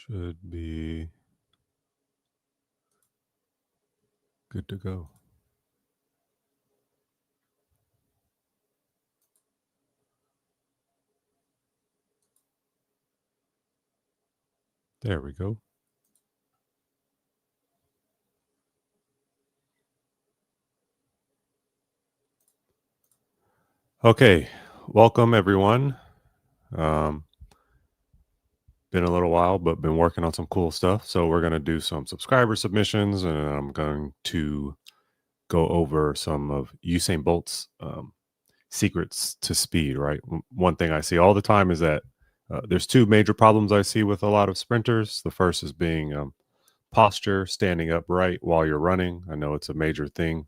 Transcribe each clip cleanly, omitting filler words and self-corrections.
Should be good to go. There we go. Okay, welcome everyone. Been a little while, but been working on some cool stuff. So we're going to do some subscriber submissions, and I'm going to go over some of Usain Bolt's secrets to speed, right? One thing I see all the time is that there's two major problems I see with a lot of sprinters. The first is being posture, standing upright while you're running. I know it's a major thing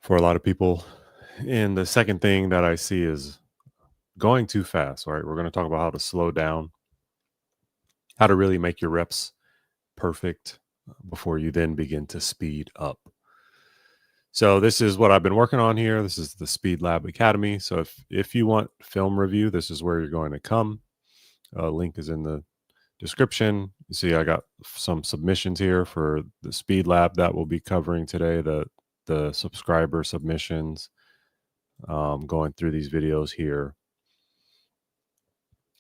for a lot of people. And the second thing that I see is going too fast, right? We're going to talk about how to slow down, how to really make your reps perfect before you then begin to speed up. So this is what I've been working on here. This is the Speed Lab Academy. So if you want film review, this is where you're going to come. Link is in the description. You see, I got some submissions here for the Speed Lab that we'll be covering today, the subscriber submissions, going through these videos here.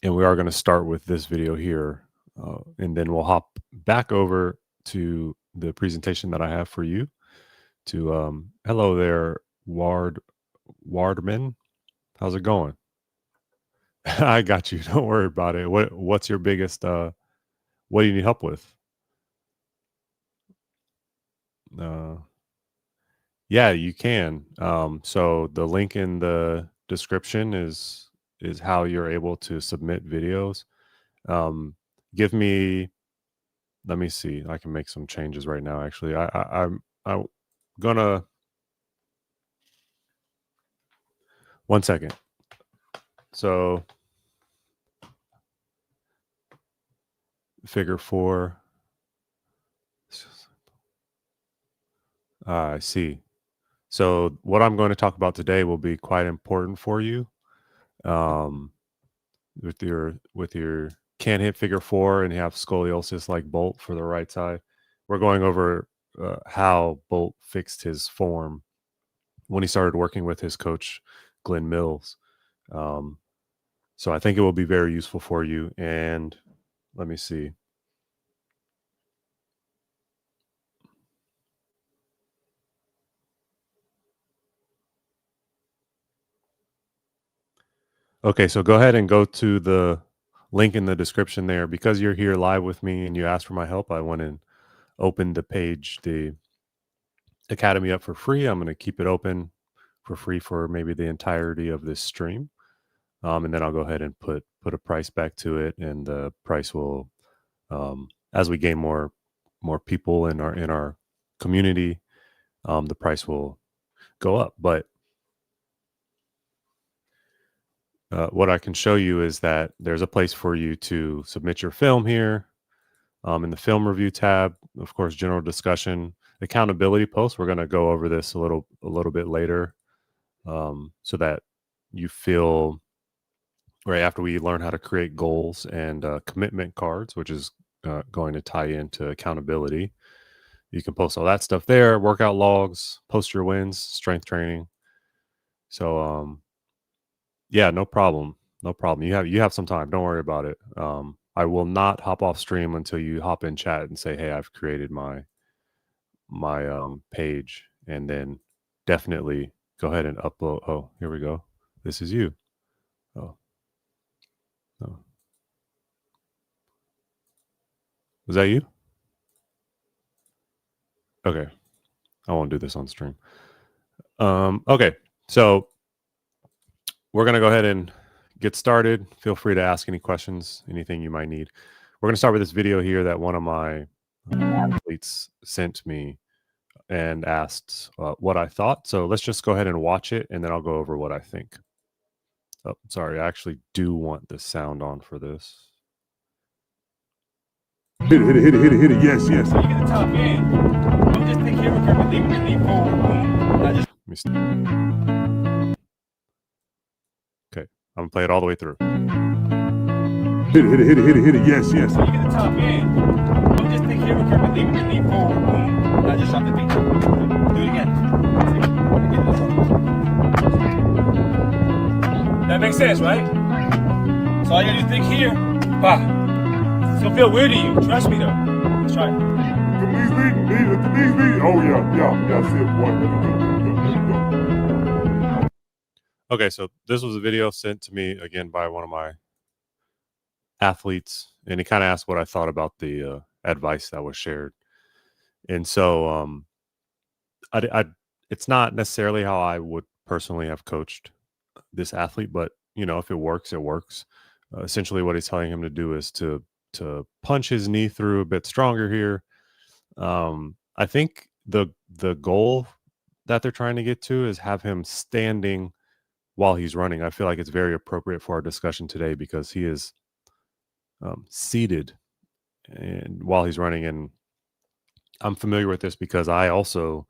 And we are going to start with this video here, and then we'll hop back over to the presentation that I have for you. Hello there, Wardman. How's it going? I got you. Don't worry about it. What's your biggest? What do you need help with? Yeah, you can. So the link in the description is how you're able to submit videos. Let me see. I can make some changes right now. Actually, I'm gonna, one second. So figure 4. I see. So what I'm going to talk about today will be quite important for you. With your can't hit figure 4 and you have scoliosis like Bolt for the right side, we're going over how Bolt fixed his form when he started working with his coach, Glenn Mills. So I think it will be very useful for you. And let me see. Okay, so go ahead and go to the link in the description there. Because you're here live with me and you asked for my help, I went and opened the page, the Academy, up for free. I'm going to keep it open for free for maybe the entirety of this stream. And then I'll go ahead and put a price back to it, and the price will, as we gain more people in our community, the price will go up. But what I can show you is that there's a place for you to submit your film here. In the film review tab, of course, general discussion, accountability posts. We're going to go over this a little bit later, so that you feel right after we learn how to create goals and commitment cards, which is going to tie into accountability. You can post all that stuff there, workout logs, post your wins, strength training. So yeah, no problem. You have some time. Don't worry about it. I will not hop off stream until you hop in chat and say, "Hey, I've created my page," and then definitely go ahead and upload. Oh, here we go. This is you. Oh. Was that you? Okay. I won't do this on stream. Okay. So we're going to go ahead and get started. Feel free to ask any questions, anything you might need. We're going to start with this video here that one of my athletes sent me and asked what I thought. So let's just go ahead and watch it, and then I'll go over what I think. Oh, sorry. I actually do want the sound on for this. Hit it. Yes. You get the top end. I'm just thinking here from a deep forward. Okay, I'm gonna play it all the way through. Hit it. Yes, yes. So you get the top end. Don't just think here, Kirby, leave your knee forward. Boom. Now just shot the beat. Do it again. That makes sense, right? So all you gotta do is think here. It's gonna feel weird to you. Trust me though. Let's try it. The knees meet. Oh yeah. That's it, boy. Okay, so this was a video sent to me again by one of my athletes, and he kind of asked what I thought about the advice that was shared. And so it's not necessarily how I would personally have coached this athlete, but if it works, it works. Essentially, what he's telling him to do is to punch his knee through a bit stronger here. I think the goal that they're trying to get to is have him standing while he's running. I feel like it's very appropriate for our discussion today because he is seated and while he's running, and I'm familiar with this because I also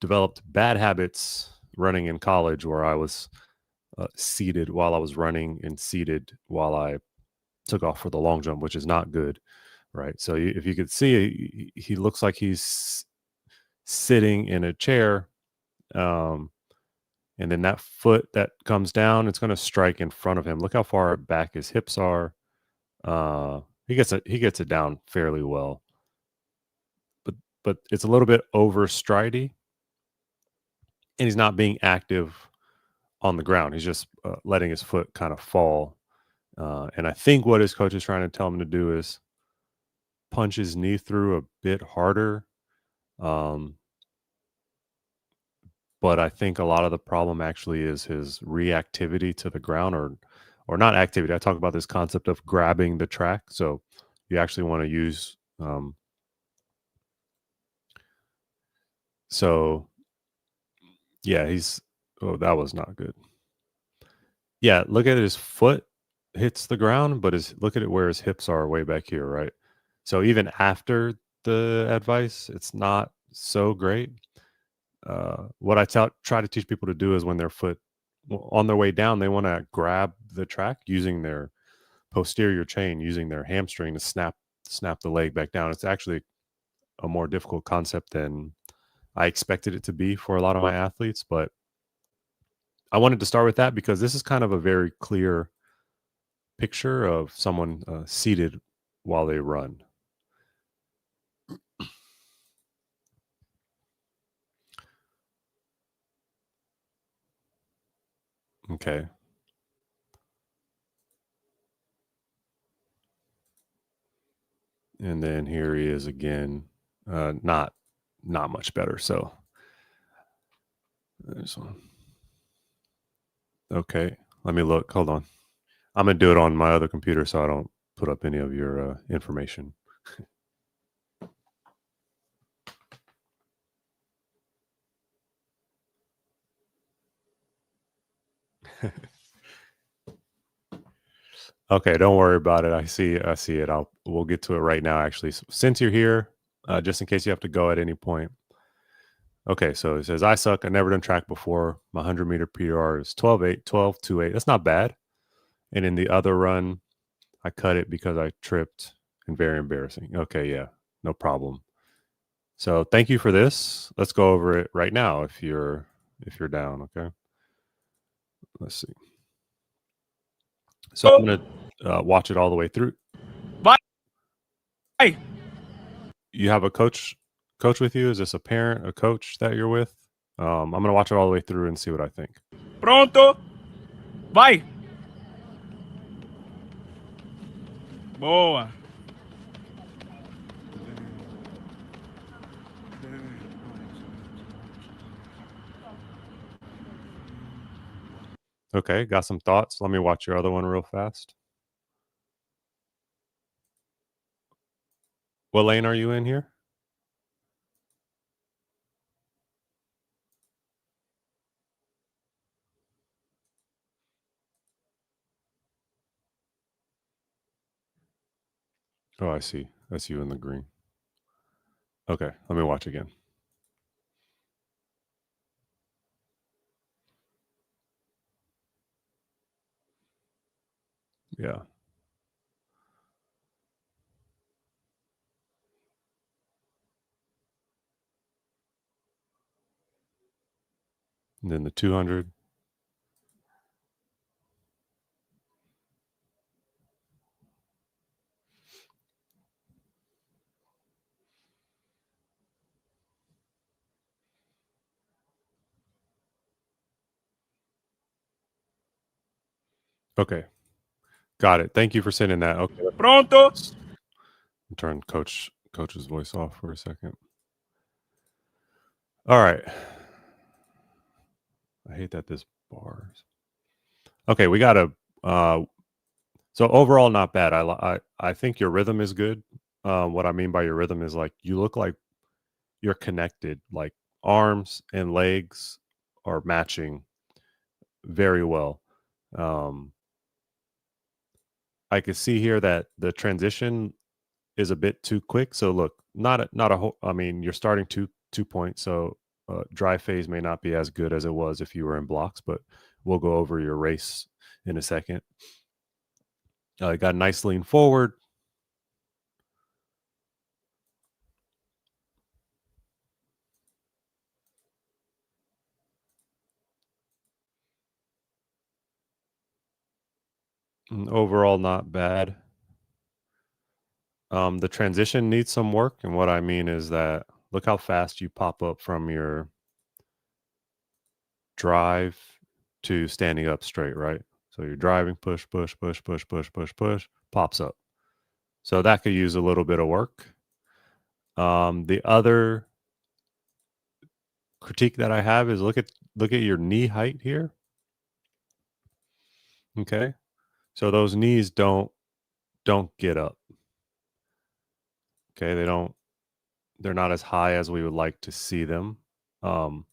developed bad habits running in college where I was seated while I was running and seated while I took off for the long jump, which is not good, right? So if you could see, he looks like he's sitting in a chair, and then that foot that comes down, it's going to strike in front of him. Look how far back his hips are. He gets it down fairly well, but it's a little bit over stridey, and he's not being active on the ground. He's just letting his foot kind of fall. And I think what his coach is trying to tell him to do is punch his knee through a bit harder. But I think a lot of the problem actually is his reactivity to the ground, or not activity. I talk about this concept of grabbing the track. So you actually want to use so yeah, that was not good. Yeah, look at his foot hits the ground, but look at it where his hips are way back here, right? So even after the advice, it's not so great. What I try to teach people to do is when their foot on their way down, they want to grab the track using their posterior chain, using their hamstring to snap the leg back down. It's actually a more difficult concept than I expected it to be for a lot of my athletes, but I wanted to start with that because this is kind of a very clear picture of someone seated while they run. Okay. And then here he is again. Not much better. So this one. Okay. Let me look. Hold on. I'm going to do it on my other computer so I don't put up any of your information. Okay, don't worry about it. I see it. We'll get to it right now, actually. So since you're here, just in case you have to go at any point. Okay, so it says, I suck. I never done track before. My 100-meter PR is 12.8, 12.28. That's not bad. And in the other run, I cut it because I tripped and very embarrassing. Okay, yeah, no problem. So thank you for this. Let's go over it right now if you're down, okay? Let's see. So I'm going to watch it all the way through. Bye. Hey. You have a coach with you? Is this a parent, a coach that you're with? I'm going to watch it all the way through and see what I think. Pronto. Vai. Boa. Okay, got some thoughts. Let me watch your other one real fast. What lane are you in here? Oh, I see. That's you in the green. Okay, let me watch again. Yeah. And then the 200. Okay. Got it. Thank you for sending that. Okay. Pronto? Let's turn coach's voice off for a second. All right. I hate that this bars. Okay, we got to so overall not bad. I think your rhythm is good. What I mean by your rhythm is like you look like you're connected, like arms and legs are matching very well. I can see here that the transition is a bit too quick. So look, not a whole. I mean, you're starting 2 points, so dry phase may not be as good as it was if you were in blocks. But we'll go over your race in a second. Got a nice lean forward. Overall, not bad. The transition needs some work, and what I mean is that look how fast you pop up from your drive to standing up straight, right? So you're driving, push, push, push, push, push, push, push, pops up. So that could use a little bit of work. The other critique that I have is look at your knee height here. Okay, so those knees don't get up. Okay, they're not as high as we would like to see them. So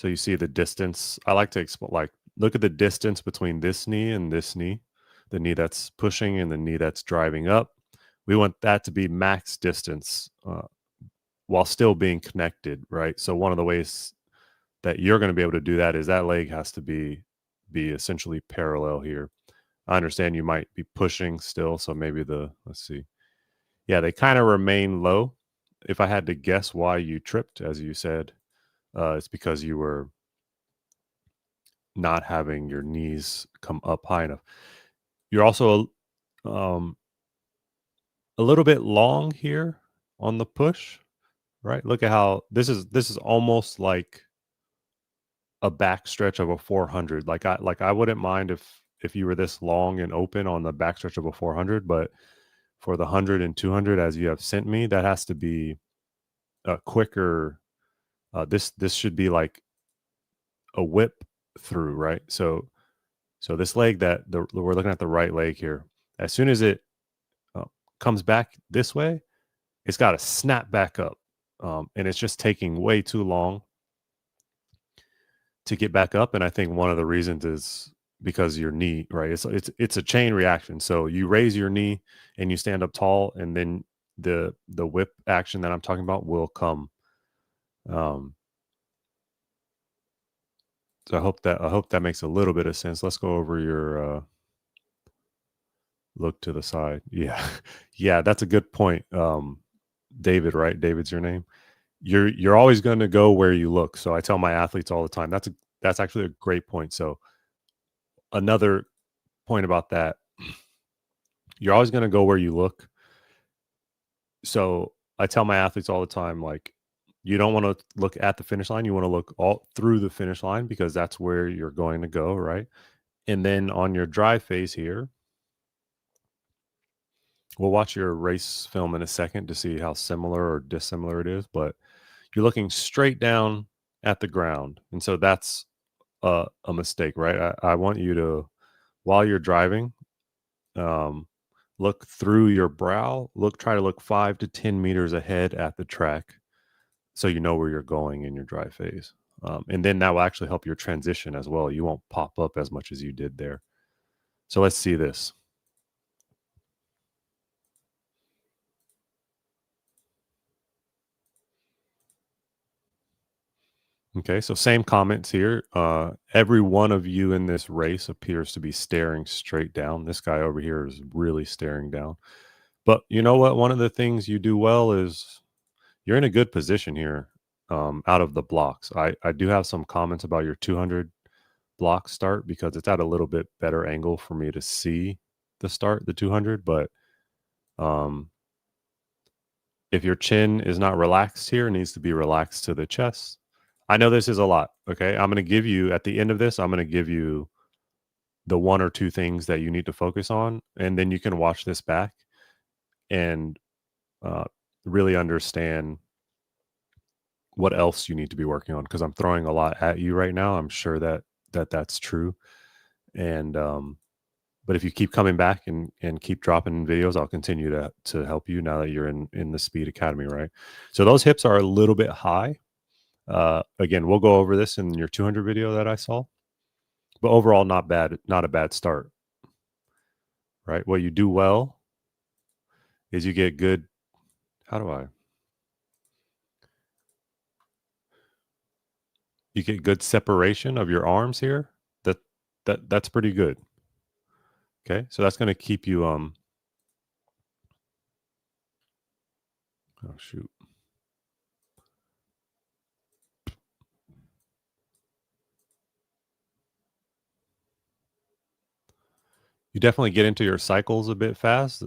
you see the distance. I like to explain, like, look at the distance between this knee and this knee, the knee that's pushing and the knee that's driving up. We want that to be max distance while still being connected, right? So one of the ways that you're going to be able to do that is that leg has to be essentially parallel here. I understand you might be pushing still, so maybe let's see. Yeah, they kind of remain low. If I had to guess why you tripped, as you said, it's because you were not having your knees come up high enough. You're also a little bit long here on the push, right? Look at how this is almost like a back stretch of a 400. Like I wouldn't mind if you were this long and open on the back stretch of a 400, but for the 100 and 200 as you have sent me, that has to be a quicker. This should be like a whip through, right? So this leg we're looking at the right leg here. As soon as it comes back this way, it's got to snap back up, and it's just taking way too long to get back up. And I think one of the reasons is because your knee, right? It's a chain reaction. So you raise your knee and you stand up tall, and then the whip action that I'm talking about will come. So I hope that makes a little bit of sense. Let's go over your look to the side. Yeah. Yeah, that's a good point. David, right? David's your name. You're always going to go where you look. So I tell my athletes all the time. That's actually a great point. So another point about that, you're always going to go where you look. So I tell my athletes all the time, like, you don't want to look at the finish line. You want to look all through the finish line because that's where you're going to go, right? And then on your drive phase here, we'll watch your race film in a second to see how similar or dissimilar it is, but you're looking straight down at the ground. And so that's a mistake, right? I want you to, while you're driving, look through your brow, try to look 5 to 10 meters ahead at the track so you know where you're going in your drive phase. And then that will actually help your transition as well. You won't pop up as much as you did there. So let's see this. Okay, so same comments here. Every one of you in this race appears to be staring straight down. This guy over here is really staring down. But you know what? One of the things you do well is you're in a good position here. out of the blocks. I do have some comments about your 200 block start because it's at a little bit better angle for me to see the 200. But if your chin is not relaxed here, it needs to be relaxed to the chest. I know this is a lot. Okay. I'm going to give you at the end of this, I'm going to give you the one or two things that you need to focus on. And then you can watch this back and really understand what else you need to be working on. Cause I'm throwing a lot at you right now. I'm sure that's true. And, but if you keep coming back and keep dropping videos, I'll continue to help you now that you're in the Speed Academy, right? So those hips are a little bit high. Again, we'll go over this in your 200 video that I saw, but overall, not bad, not a bad start, right? What you do well is you get good. You get good separation of your arms here. That's pretty good. Okay, so that's going to keep you oh shoot. You definitely get into your cycles a bit fast.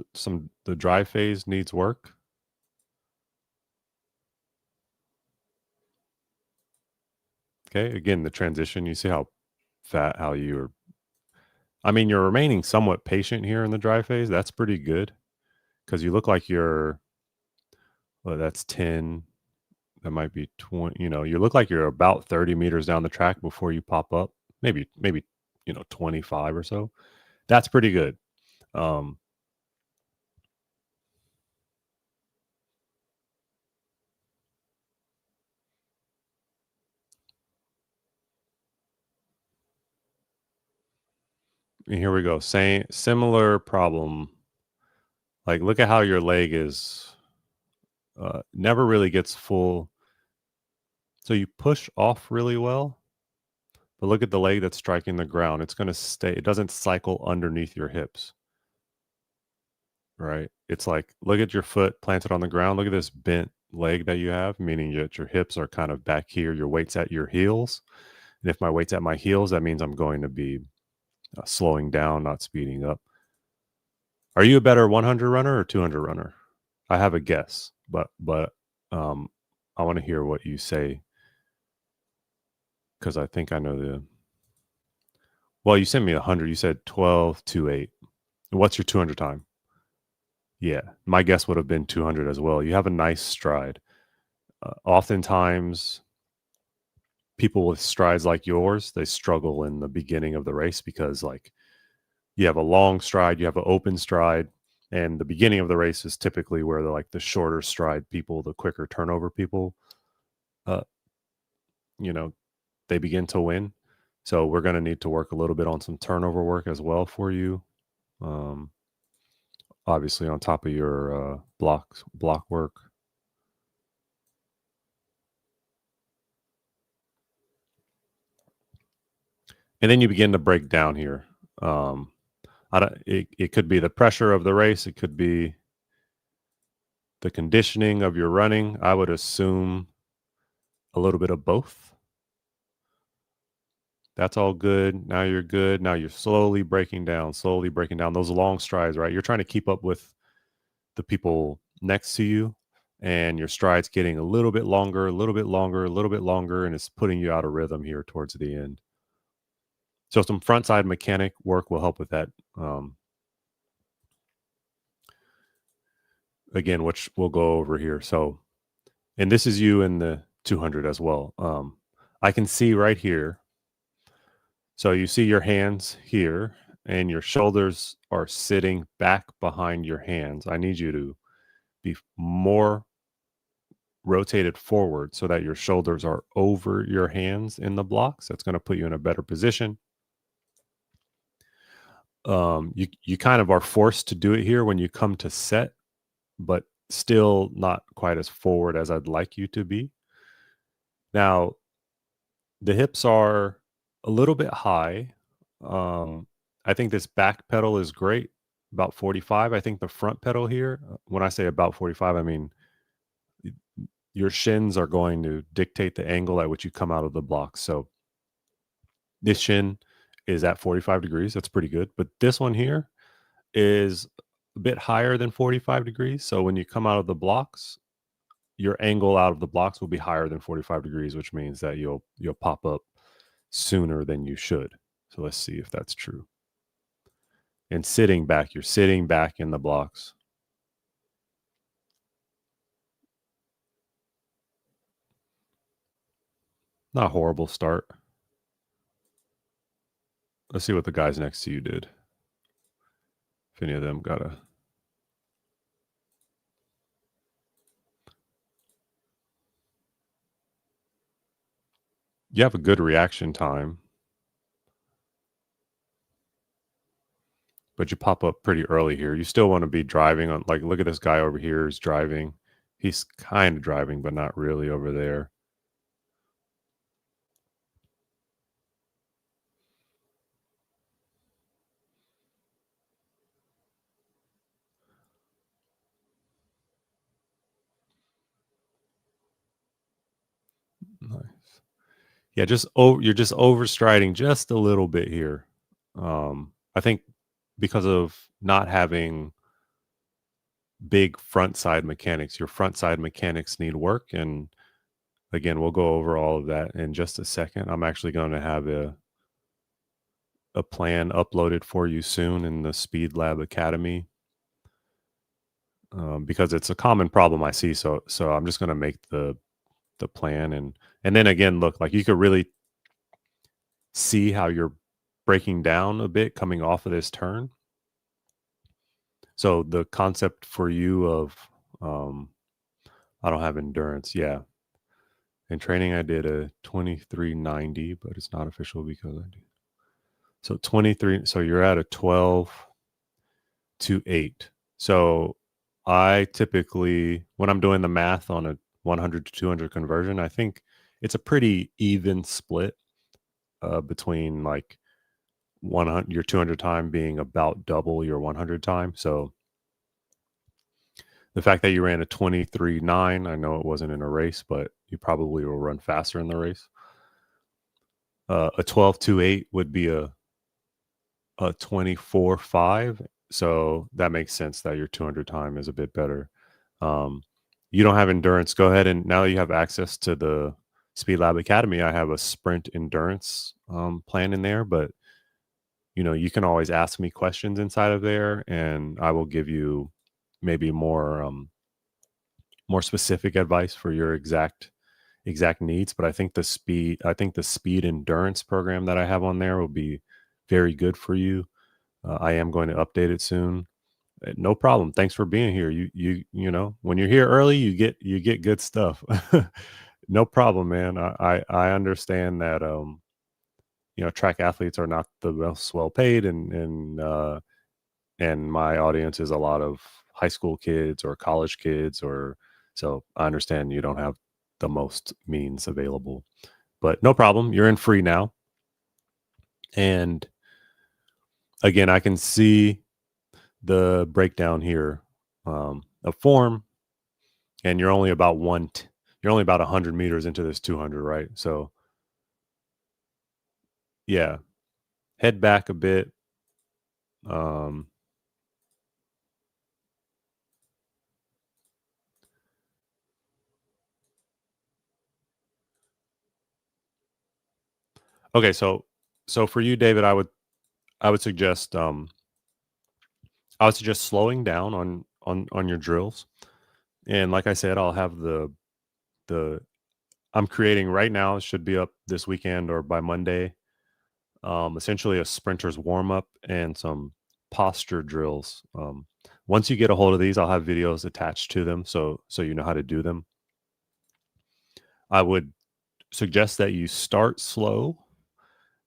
The dry phase needs work. Okay, again, the transition, you see how you're remaining somewhat patient here in the dry phase. That's pretty good because you look like you're, well, that's 10. That might be 20, you look like you're about 30 meters down the track before you pop up. Maybe, 25 or so. That's pretty good. And here we go. Similar problem. Like, look at how your leg is never really gets full. So you push off really well, but look at the leg that's striking the ground. It's going to stay. It doesn't cycle underneath your hips, right? It's like, look at your foot planted on the ground. Look at this bent leg that you have, meaning that your hips are kind of back here. Your weight's at your heels. And if my weight's at my heels, that means I'm going to be slowing down, not speeding up. Are you a better 100 runner or 200 runner? I have a guess, but I want to hear what you say because I think I know well, you sent me 100. You said 12:28. What's your 200 time? Yeah, my guess would have been 200 as well. You have a nice stride. Oftentimes, people with strides like yours, they struggle in the beginning of the race because, like, you have a long stride, you have an open stride, and the beginning of the race is typically where the shorter stride people, the quicker turnover people, they begin to win. So we're going to need to work a little bit on some turnover work as well for you. Obviously on top of your block work. And then you begin to break down here. It could be the pressure of the race. It could be the conditioning of your running. I would assume a little bit of both. That's all good. Now you're good. Now you're slowly breaking down those long strides, right? You're trying to keep up with the people next to you, and your strides getting a little bit longer, and it's putting you out of rhythm here towards the end. So some front side mechanic work will help with that. Again, which we'll go over here. So, and this is you in the 200 as well. I can see right here. So you see your hands here and your shoulders are sitting back behind your hands. I need you to be more rotated forward so that your shoulders are over your hands in the blocks. That's going to put you in a better position. You kind of are forced to do it here when you come to set, but still not quite as forward as I'd like you to be. Now, the hips are a little bit high. I think this back pedal is great, about 45. I think the front pedal here, when I say about 45, I mean your shins are going to dictate the angle at which you come out of the blocks. So this shin is at 45 degrees. That's pretty good. But this one here is a bit higher than 45 degrees. So when you come out of the blocks, your angle out of the blocks will be higher than 45 degrees, which means that you'll pop up sooner than you should. So let's see if that's true. And sitting back, you're sitting back in the blocks. Not a horrible start. Let's see what the guys next to you did. If any of them got a... You have a good reaction time, but you pop up pretty early here. You still want to be driving on, like, look at this guy over here is driving. He's kind of driving, but not really over there. Nice. Yeah, you're just overstriding just a little bit here. I think because of not having big front side mechanics, your front side mechanics need work. And again, we'll go over all of that in just a second. I'm actually going to have a plan uploaded for you soon in the Speed Lab Academy, because it's a common problem I see. So I'm just going to make the plan, and then again, look, like you could really see how you're breaking down a bit coming off of this turn. So the concept for you of I don't have endurance. Yeah. In training, I did a 2390, but it's not official because I did. So 23. So you're at a 12-8. So I typically, when I'm doing the math on a 100 to 200 conversion, I think it's a pretty even split between like 100, your 200 time being about double your 100 time. So the fact that you ran a 23.9, I know it wasn't in a race, but you probably will run faster in the race. A 12.28 would be a 24.5. So that makes sense that your 200 time is a bit better. You don't have endurance. Go ahead, and now that you have access to the Speed Lab Academy, I have a sprint endurance plan in there, but you can always ask me questions inside of there, and I will give you maybe more specific advice for your exact needs. But I think the speed endurance program that I have on there will be very good for you. I am going to update it soon. No problem. Thanks for being here. You know, when you're here early, you get good stuff. No problem, man. I understand that track athletes are not the most well paid, and my audience is a lot of high school kids or college kids, so I understand you don't have the most means available, but no problem. You're in free now. And again, I can see the breakdown here of form, and you're only about 100 meters into this 200, right? So yeah, head back a bit. Okay, so for you, David, I would suggest slowing down on your drills. And like I said, I'll have the I'm creating right now, it should be up this weekend or by Monday. Essentially a sprinter's warm up and some posture drills. Once you get a hold of these, I'll have videos attached to them, so you know how to do them. I would suggest that you start slow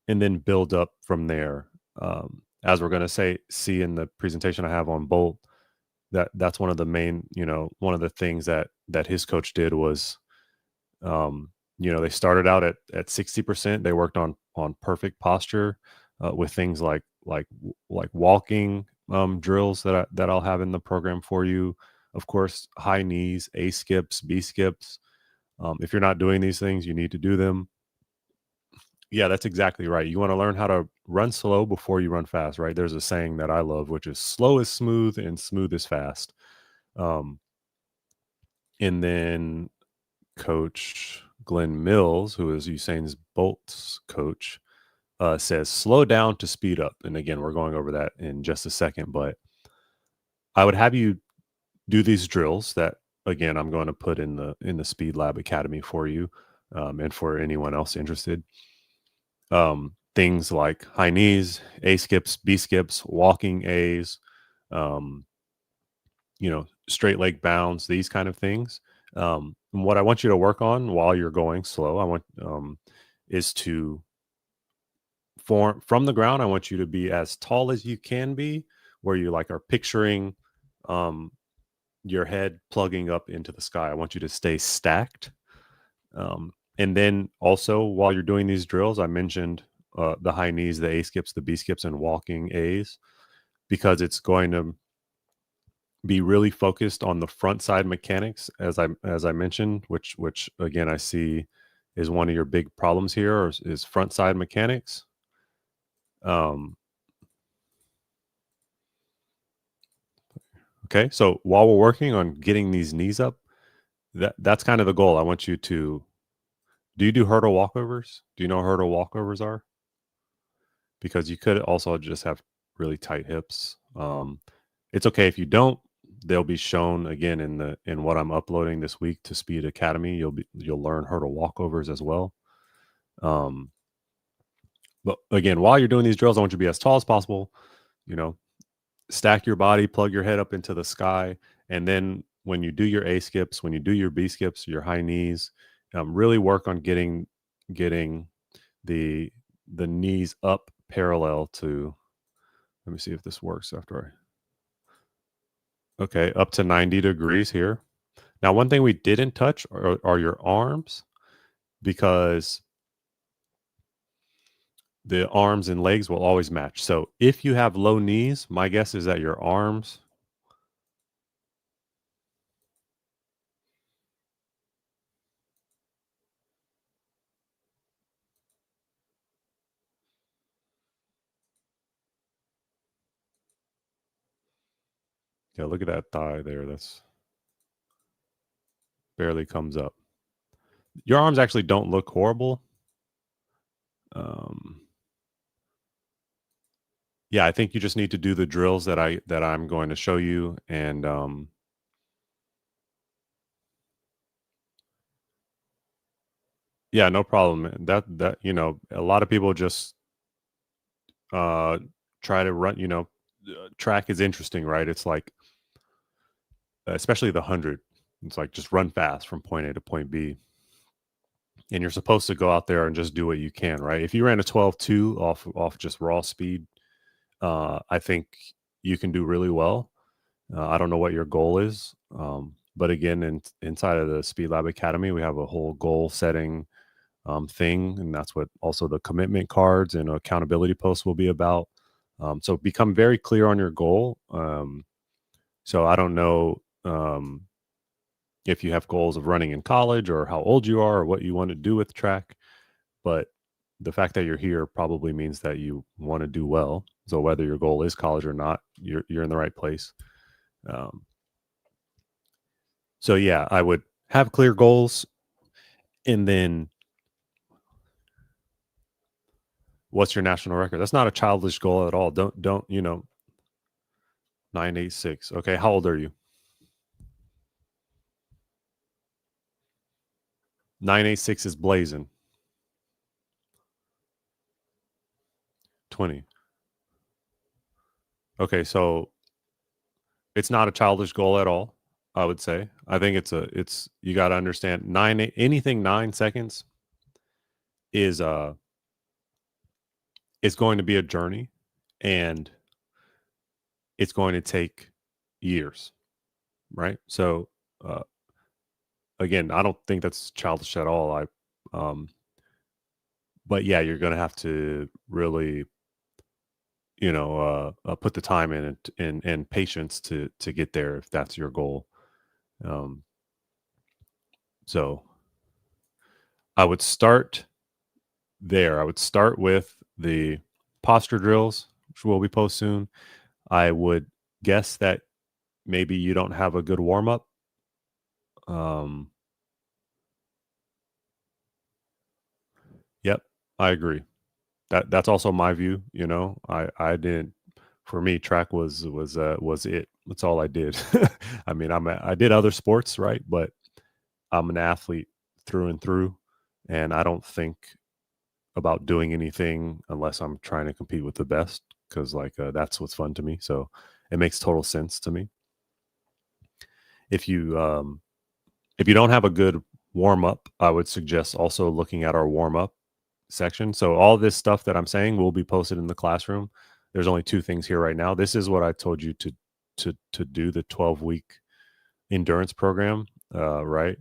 and then build up from there. As we're going to see in the presentation I have on Bolt, that's one of the main, one of the things that his coach did was, they started out at 60%. They worked on perfect posture with things like walking drills that I'll have in the program for you. Of course, high knees, A skips, B skips, If you're not doing these things, you need to do them. Yeah, that's exactly right. You want to learn how to run slow before you run fast, right? There's a saying that I love, which is slow is smooth and smooth is fast. Um, and then Coach Glenn Mills, who is Usain's Bolt's coach, says slow down to speed up. And again, we're going over that in just a second, but I would have you do these drills that again I'm going to put in the Speed Lab Academy for you, and for anyone else interested. Things like high knees, A skips, B skips, walking A's, um, straight leg bounds, these kind of things. And what I want you to work on while you're going slow, I want is to form from the ground. I want you to be as tall as you can be, where you like are picturing um, your head plugging up into the sky. I want you to stay stacked. And then also while you're doing these drills, I mentioned the high knees, the A skips, the B skips, and walking A's, because it's going to be really focused on the front side mechanics, as I mentioned, which again I see is one of your big problems here, or is front side mechanics. Okay, so while we're working on getting these knees up, that's kind of the goal. I want you to. Do you do hurdle walkovers? Do you know what hurdle walkovers are? Because you could also just have really tight hips. It's okay if you don't. They'll be shown again in what I'm uploading this week to Speed Academy. You'll learn hurdle walkovers as well. But again, while you're doing these drills, I want you to be as tall as possible. Stack your body, plug your head up into the sky, and then when you do your A skips, when you do your B skips, your high knees, really work on getting the knees up parallel to. Let me see if this works after okay, up to 90 degrees here. Now, one thing we didn't touch are your arms, because the arms and legs will always match. So if you have low knees, my guess is that your arms. Yeah, look at that thigh there. That's barely comes up. Your arms actually don't look horrible. Yeah, I think you just need to do the drills that I'm going to show you, and yeah, no problem. That a lot of people just try to run. Track is interesting, right? It's like, especially the 100. It's like just run fast from point A to point B. And you're supposed to go out there and just do what you can, right? If you ran a 12.2 off just raw speed, I think you can do really well. I don't know what your goal is, but again, inside of the Speed Lab Academy, we have a whole goal setting thing, and that's what also the commitment cards and accountability posts will be about. So become very clear on your goal. So I don't know if you have goals of running in college, or how old you are, or what you want to do with track, but the fact that you're here probably means that you want to do well. So whether your goal is college or not, you're in the right place. So yeah, I would have clear goals, and then what's your national record? That's not a childish goal at all. Don't 986. Okay, how old are you? 986 is blazing. 20. Okay, so it's not a childish goal at all, I would say. I think it's you got to understand, anything 9 seconds is it's going to be a journey, and it's going to take years, right? So again, I don't think that's childish at all. But yeah, you're going to have to really put the time in and patience to get there, if that's your goal. So I would start there. I would start with the posture drills, which will be post soon. I would guess that maybe you don't have a good warm up. Yep, I agree. That's also my view. I didn't. For me, track was it. That's all I did. I mean, I did other sports, right? But I'm an athlete through and through, and I don't think about doing anything unless I'm trying to compete with the best, because that's what's fun to me. So it makes total sense to me. If you don't have a good warm up, I would suggest also looking at our warm up section. So all this stuff that I'm saying will be posted in the classroom. There's only two things here right now. This is what I told you to do, the 12-week endurance program, right?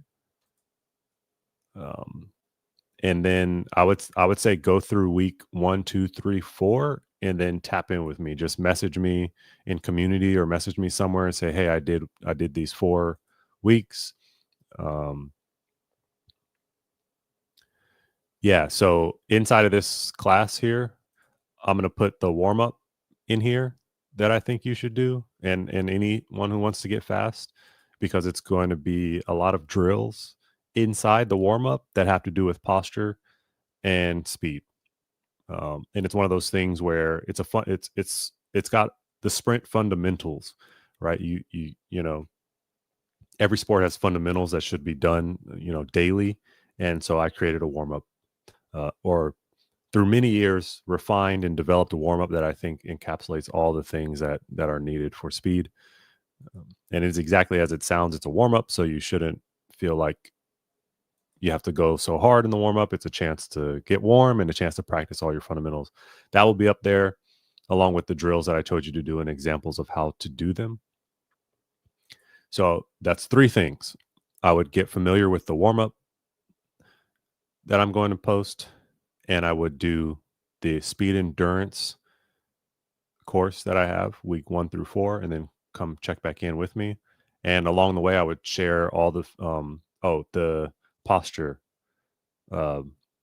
And then I would say go through week 1, 2, 3, 4, and then tap in with me. Just message me in community or message me somewhere and say, hey, I did these 4 weeks. Yeah. So inside of this class here, I'm going to put the warm up in here that I think you should do. And anyone who wants to get fast, because it's going to be a lot of drills inside the warm up that have to do with posture and speed. And it's one of those things where it's it's got the sprint fundamentals, right? You know, every sport has fundamentals that should be done, daily. And so I created a warm up, or through many years refined and developed a warm up that I think encapsulates all the things that are needed for speed. And it's exactly as it sounds. It's a warm up, so you shouldn't feel like you have to go so hard in the warm up. It's a chance to get warm and a chance to practice all your fundamentals. That will be up there along with the drills that I told you to do and examples of how to do them. So that's 3 things. I would get familiar with the warm up that I'm going to post, and I would do the speed endurance course that I have week 1 through 4, and then come check back in with me. And along the way, I would share all the the posture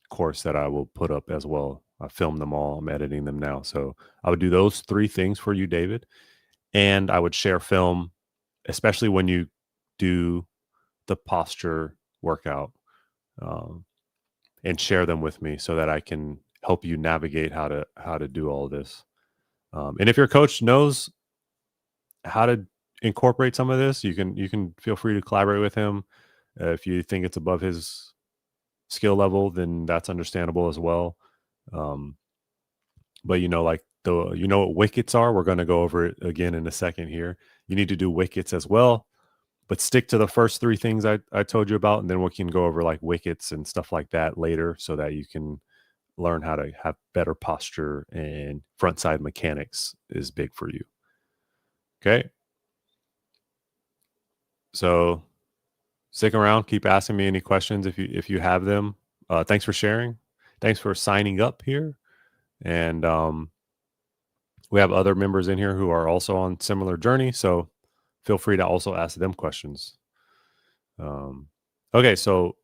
course that I will put up as well. I filmed them all. I'm editing them now. So I would do those 3 things for you, David. And I would share film, especially when you do the posture workout, and share them with me so that I can help you navigate how to do all this. And if your coach knows how to incorporate some of this, you can feel free to collaborate with him. If you think it's above his skill level, then that's understandable as well. But like what wickets are. We're going to go over it again in a second here. You need to do wickets as well, but stick to the first 3 things I told you about, and then we can go over like wickets and stuff like that later, so that you can learn how to have better posture, and front side mechanics is big for you. Okay. So stick around, keep asking me any questions if you have them. Thanks for sharing. Thanks for signing up here. And we have other members in here who are also on similar journey, so feel free to also ask them questions. Okay, so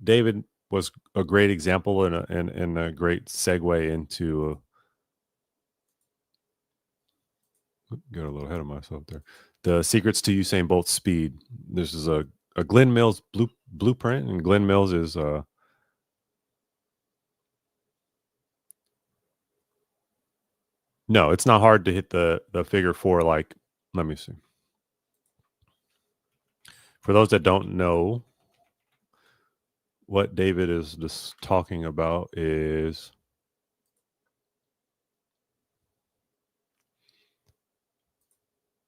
David was a great example and a great segue into. Got a little ahead of myself there. The secrets to Usain Bolt's speed. This is a Glenn Mills blueprint, and Glenn Mills is no, it's not hard to hit the figure 4. Like, let me see. For those that don't know, what David is just talking about is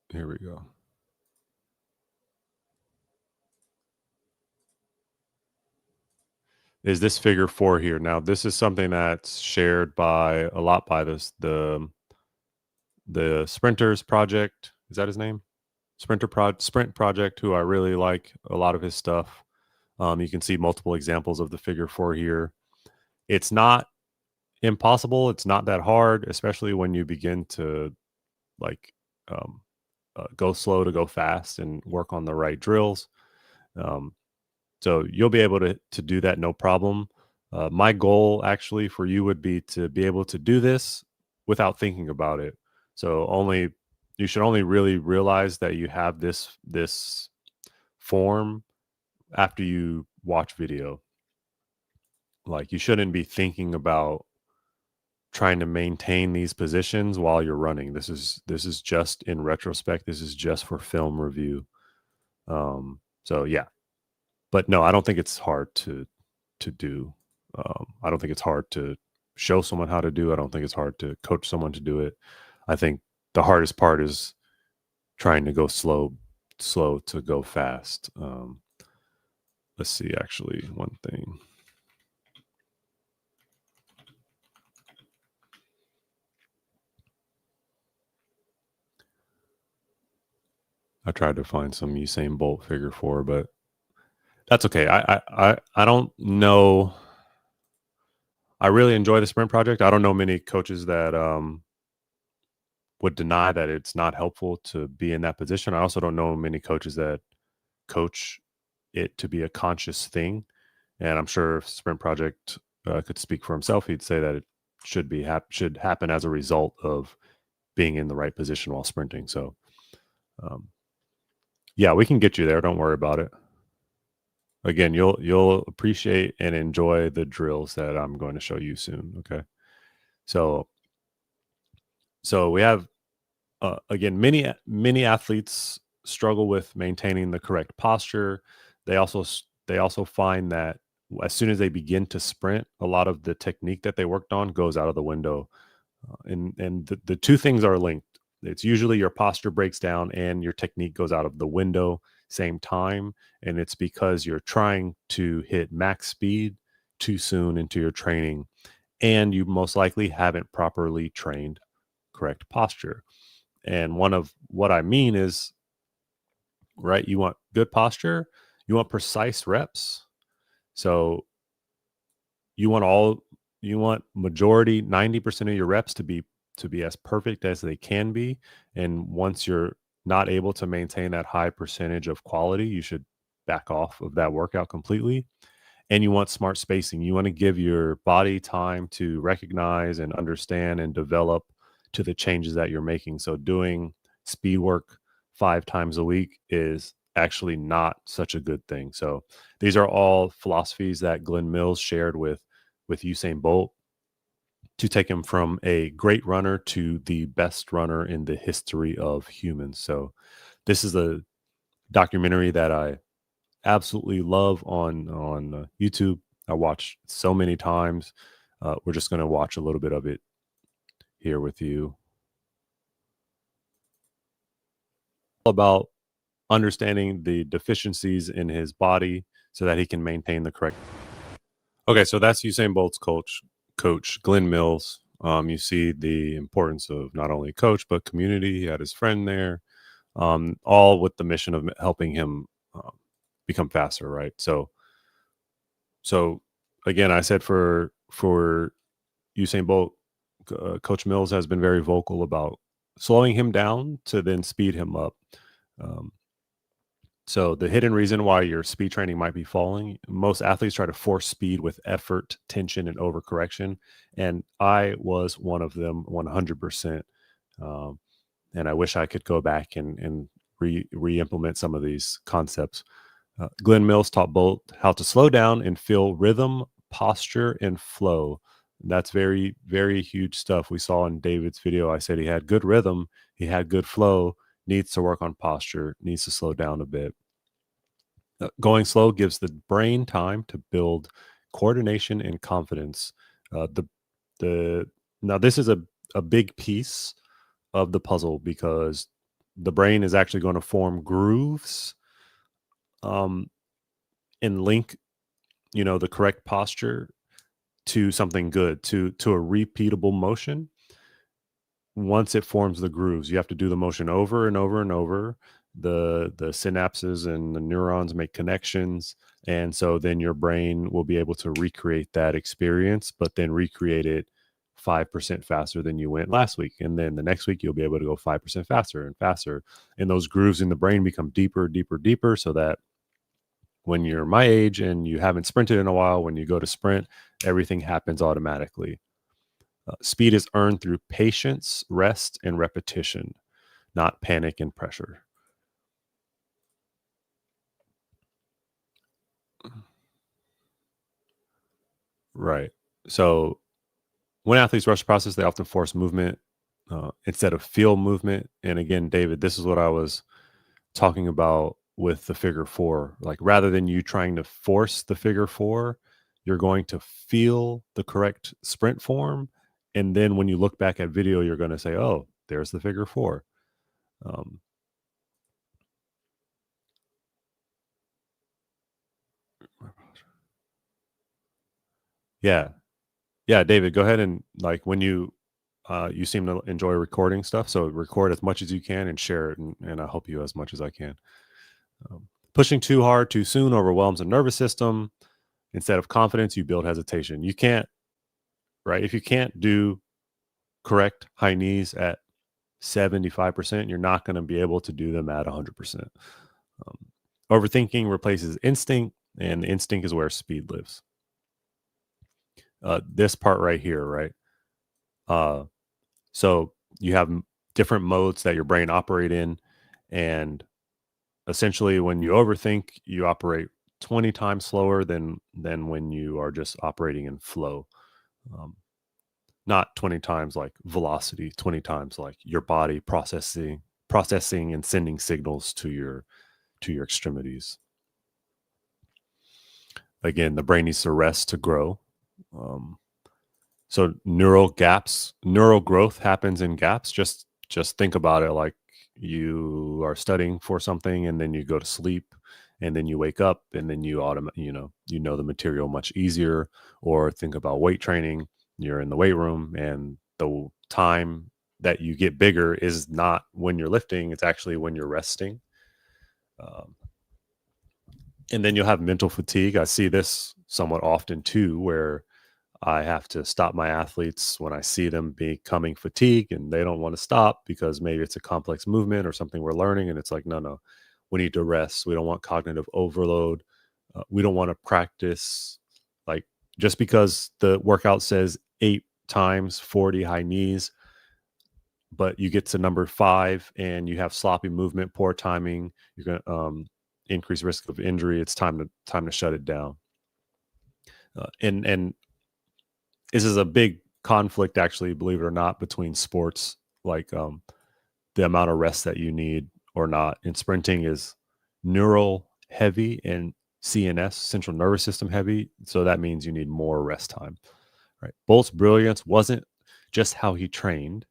here we go. Is this figure 4 here. Now, this is something that's shared by the Sprinters Project. Is that his name? Sprint Project, who I really like a lot of his stuff. You can see multiple examples of the figure 4 here. It's not impossible. It's not that hard, especially when you begin to go slow to go fast and work on the right drills. So you'll be able to do that no problem. My goal actually for you would be to be able to do this without thinking about it. So you should only really realize that you have this form after you watch video. Like, you shouldn't be thinking about trying to maintain these positions while you're running. This is just in retrospect. This is just for film review. So yeah, but no, I don't think it's hard to do. I don't think it's hard to show someone how to do. I don't think it's hard to coach someone to do it. I think the hardest part is trying to go slow to go fast. Let's see, actually, one thing. I tried to find some Usain Bolt figure 4, but that's okay. I don't know. I really enjoy the sprint project. I don't know many coaches that would deny that it's not helpful to be in that position. I also don't know many coaches that coach it to be a conscious thing. And I'm sure if sprint project could speak for himself, he'd say that it should happen as a result of being in the right position while sprinting. So yeah, we can get you there. Don't worry about it. Again, you'll appreciate and enjoy the drills that I'm going to show you soon. Okay. So we have, again, many athletes struggle with maintaining the correct posture. They also find that as soon as they begin to sprint, a lot of the technique that they worked on goes out of the window. And the two things are linked. It's usually your posture breaks down and your technique goes out of the window same time. And it's because you're trying to hit max speed too soon into your training, and you most likely haven't properly trained correct posture. And one of what I mean is, right, you want good posture, you want precise reps. So you want majority, 90% of your reps to be as perfect as they can be. And once you're not able to maintain that high percentage of quality, you should back off of that workout completely. And you want smart spacing. You want to give your body time to recognize and understand and develop to the changes that you're making. So doing speed work 5 times a week is actually not such a good thing. So these are all philosophies that Glenn Mills shared with Usain Bolt to take him from a great runner to the best runner in the history of humans. So this is a documentary that I absolutely love on YouTube. I watched so many times. We're just going to watch a little bit of it here with you. About understanding the deficiencies in his body so that he can maintain the correct. Okay, so that's Usain Bolt's coach Glenn Mills. You see the importance of not only coach but community. He had his friend there, all with the mission of helping him become faster, right? So again, I said for Usain Bolt, Coach Mills has been very vocal about slowing him down to then speed him up. So the hidden reason why your speed training might be falling, most athletes try to force speed with effort, tension, and overcorrection. And I was one of them 100%. And I wish I could go back and re-implement some of these concepts. Glenn Mills taught Bolt how to slow down and feel rhythm, posture, and flow. That's very, very huge stuff. We saw in David's video, I said he had good rhythm, he had good flow, needs to work on posture, needs to slow down a bit. Going slow gives the brain time to build coordination and confidence. Now this is a big piece of the puzzle because the brain is actually going to form grooves and link, the correct posture to something good, to a repeatable motion. Once it forms the grooves, you have to do the motion over and over and over. The synapses and the neurons make connections, and so then your brain will be able to recreate that experience, but then recreate it 5% faster than you went last week. And then the next week you'll be able to go 5% faster and faster, and those grooves in the brain become deeper, deeper, deeper, so that when you're my age and you haven't sprinted in a while, when you go to sprint, everything happens automatically. Speed is earned through patience, rest, and repetition, not panic and pressure. Right. So when athletes rush the process, they often force movement instead of feel movement. And again, David, this is what I was talking about with the figure four. Like rather than you trying to force the figure four, you're going to feel the correct sprint form. And then when you look back at video, you're going to say, oh, there's the figure four. Um, yeah. Yeah, David, go ahead and like when you seem to enjoy recording stuff, so record as much as you can and share it, and I'll help you as much as I can. Pushing too hard too soon overwhelms the nervous system. Instead of confidence, you build hesitation. You can't, right? If you can't do correct high knees at 75%, you're not going to be able to do them at 100%. Overthinking replaces instinct, and instinct is where speed lives. This part right here, right? So you have different modes that your brain operate in, and essentially when you overthink, you operate 20 times slower than when you are just operating in flow. Not 20 times like velocity, 20 times like your body processing and sending signals to your extremities. Again, the brain needs to rest to grow. So neural growth happens in gaps. Just think about it like you are studying for something and then you go to sleep and then you wake up and then you know the material much easier. Or think about weight training. You're in the weight room and the time that you get bigger is not when you're lifting, it's actually when you're resting. And then you'll have mental fatigue. I see this somewhat often too, where I have to stop my athletes when I see them becoming fatigued and they don't want to stop because maybe it's a complex movement or something we're learning. And it's like, no, we need to rest. We don't want cognitive overload. We don't want to practice like just because the workout says 8 times 40 high knees, but you get to number 5 and you have sloppy movement, poor timing, you're going to increase risk of injury. It's time to shut it down. And this is a big conflict, actually, believe it or not, between sports, like the amount of rest that you need or not. And sprinting is neural heavy and CNS, central nervous system heavy. So that means you need more rest time, right? Bolt's brilliance wasn't just how he trained.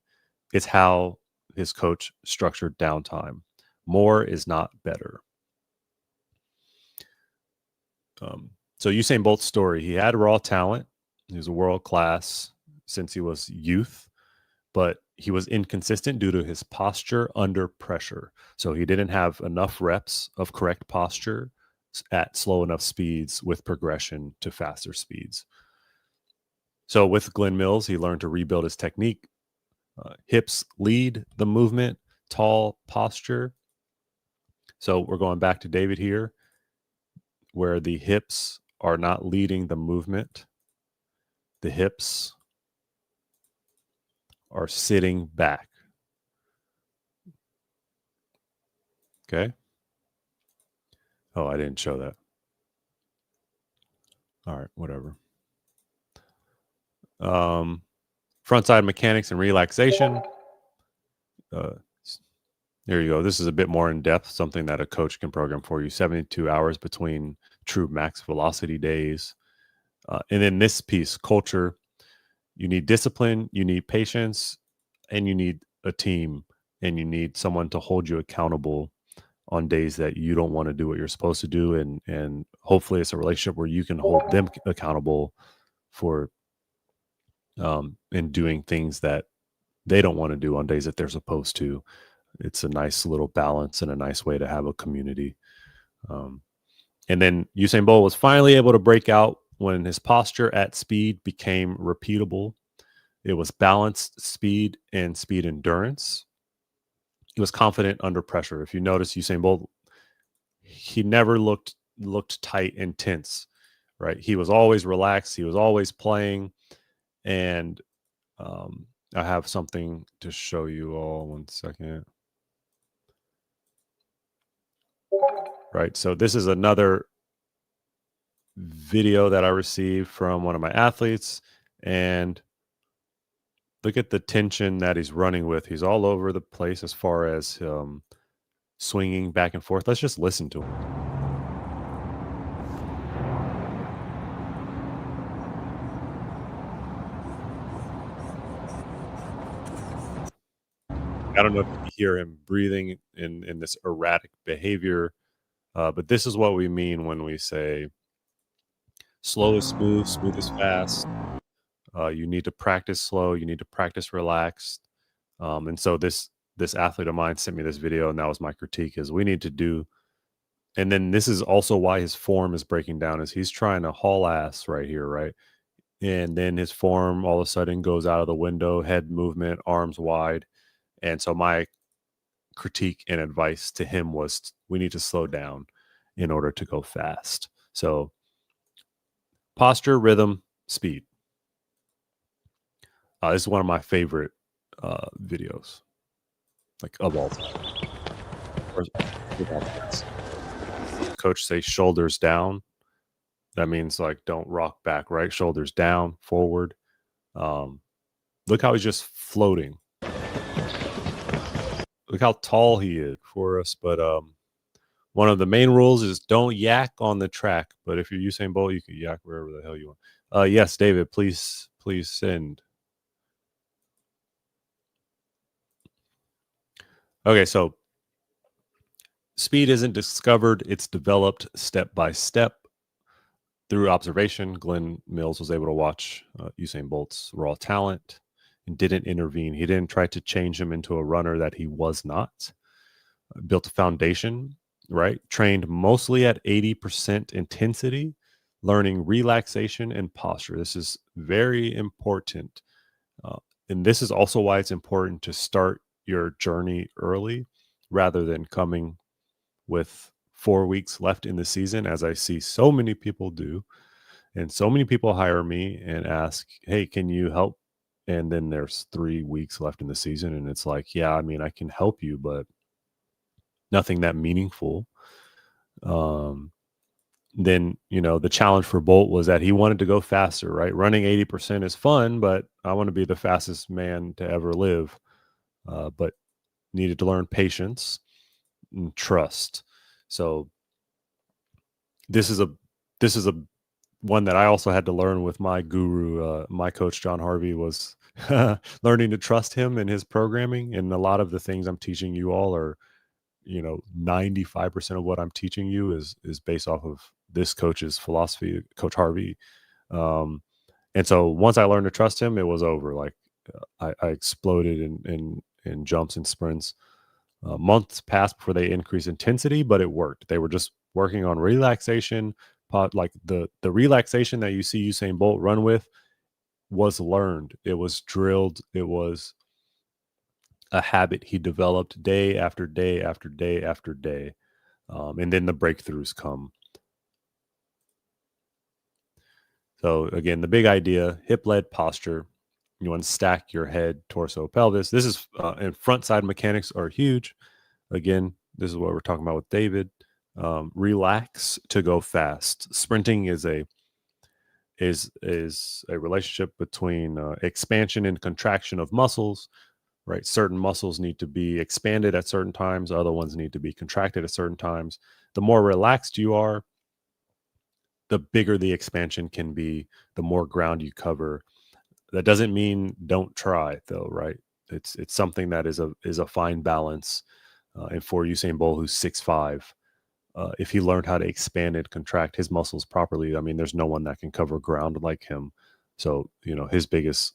It's how his coach structured downtime. More is not better. So Usain Bolt's story, he had raw talent. He was a world class since he was youth, but he was inconsistent due to his posture under pressure. So he didn't have enough reps of correct posture at slow enough speeds with progression to faster speeds. So with Glenn Mills, he learned to rebuild his technique. Hips lead the movement, tall posture. So we're going back to David here, where the hips are not leading the movement. The hips are sitting back. Okay. Oh, I didn't show that. All right, whatever. Frontside mechanics and relaxation. There you go. This is a bit more in depth, something that a coach can program for you. 72 hours between true max velocity days. And then this piece, culture, you need discipline, you need patience, and you need a team, and you need someone to hold you accountable on days that you don't want to do what you're supposed to do. And hopefully it's a relationship where you can hold them accountable for and doing things that they don't want to do on days that they're supposed to. It's a nice little balance and a nice way to have a community. And then Usain Bolt was finally able to break out when his posture at speed became repeatable. It was balanced speed and speed endurance. He was confident under pressure. If you notice, Usain Bolt, he never looked looked tight and tense, right? He was always relaxed. He was always playing. And I have something to show you all. 1 second. Right. So this is another video that I received from one of my athletes. And look at the tension that he's running with. He's all over the place as far as swinging back and forth. Let's just listen to him. I don't know if you can hear him breathing in this erratic behavior, but this is what we mean when we say slow is smooth, smooth is fast. You need to practice slow. You need to practice relaxed. And so this athlete of mine sent me this video, and that was my critique: is we need to do. And then this is also why his form is breaking down, is he's trying to haul ass right here, right? And then his form all of a sudden goes out of the window, head movement, arms wide. And so my critique and advice to him was we need to slow down in order to go fast. So posture, rhythm, speed. This is one of my favorite videos, like of all time. Coach say shoulders down. That means like don't rock back, right? Shoulders down, forward. Look how he's just floating. Look how tall he is for us. But one of the main rules is don't yak on the track. But if you're Usain Bolt, you can yak wherever the hell you want. Yes, David, please send. Okay, so speed isn't discovered. It's developed step by step through observation. Glenn Mills was able to watch Usain Bolt's raw talent and didn't intervene. He didn't try to change him into a runner that he was not. Built a foundation, right? Trained mostly at 80% intensity, learning relaxation and posture. This is very important. And this is also why it's important to start your journey early rather than coming with 4 weeks left in the season, as I see so many people do. And so many people hire me and ask, hey, can you help? And then there's 3 weeks left in the season. And it's like, yeah, I mean, I can help you, but nothing that meaningful. Then, the challenge for Bolt was that he wanted to go faster, right? Running 80% is fun, but I want to be the fastest man to ever live. But needed to learn patience and trust. So this is a one that I also had to learn with my guru, my coach John Harvey, was learning to trust him and his programming. And a lot of the things I'm teaching you all are, 95% of what I'm teaching you is based off of this coach's philosophy, Coach Harvey. And so once I learned to trust him, it was over. Like I exploded in jumps and sprints. Months passed before they increased intensity, but it worked. They were just working on relaxation. Like the relaxation that you see Usain Bolt run with was learned. It was drilled. It was a habit he developed day after day after day after day. And then the breakthroughs come. So again, the big idea, hip-led posture. You want to stack your head, torso, pelvis. This is and front side mechanics are huge. Again, this is what we're talking about with David. Relax to go fast. Sprinting is a relationship between expansion and contraction of muscles, right? Certain muscles need to be expanded at certain times. Other ones need to be contracted at certain times. The more relaxed you are, the bigger the expansion can be, the more ground you cover. That doesn't mean don't try, though, right? It's something that is a fine balance. And for Usain Bolt, who's 6'5", if he learned how to expand and contract his muscles properly, I mean, there's no one that can cover ground like him. So, his biggest